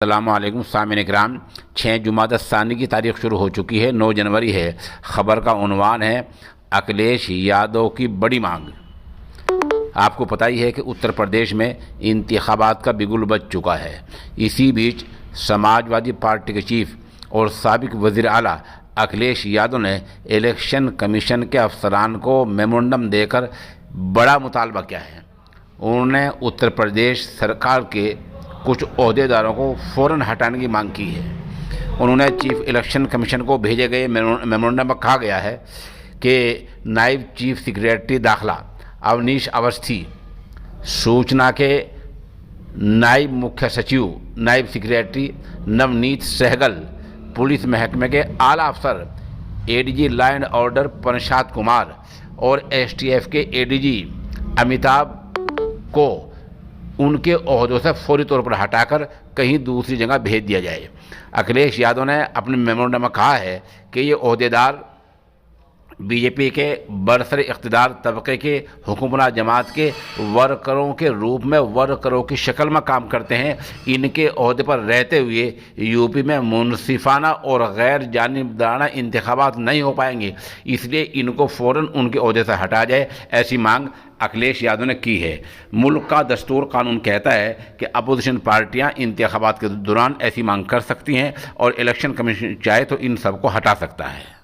अस्सलामुअलैकुम सामिन इकराम। 6 जुमादा सानी की तारीख शुरू हो चुकी है, 9 जनवरी है। ख़बर का उन्वान है अखिलेश यादव की बड़ी मांग। आपको पता ही है कि उत्तर प्रदेश में इंतखाबात का बिगुल बज चुका है। इसी बीच समाजवादी पार्टी के चीफ और साबिक वज़ीर आला अखिलेश यादव ने इलेक्शन कमीशन के अफसरान को मेमोरेंडम देकर बड़ा मुतालबा किया है। उन्होंने उत्तर प्रदेश सरकार के कुछ ओहदेदारों को फ़ौरन हटाने की मांग की है। उन्होंने चीफ इलेक्शन कमीशन को भेजे गए मेमोरेंडम में कहा गया है कि नायब चीफ सेक्रेटरी दाखिला अवनीश अवस्थी, सूचना के नायब मुख्य सचिव नायब सेक्रेटरी नवनीत सहगल, पुलिस महकमे के आला अफसर ADG law and order Prashant Kumar और एसटीएफ के एडीजी अमिताभ को उनके ओहदों से फौरी तौर पर हटाकर कहीं दूसरी जगह भेज दिया जाए। अखिलेश यादव ने अपने मेमोरेंडम में कहा है कि ये ओहदेदार बीजेपी के बरसर इख्तिदार तबके के हुक्मरान जमात के वर्करों के रूप में वर्करों की शक्ल में काम करते हैं। इनके ओहदे पर रहते हुए यूपी में मुनसिफाना और गैर जानिबदाराना इंतखाबात नहीं हो पाएंगे, इसलिए इनको फ़ौरन उनके ओहदे से हटा जाए, ऐसी मांग अखिलेश यादव ने की है। मुल्क का दस्तूर कानून कहता है कि अपोजिशन पार्टियां इंतखाबात के दौरान ऐसी मांग कर सकती हैं और इलेक्शन कमीशन चाहे तो इन सबको हटा सकता है।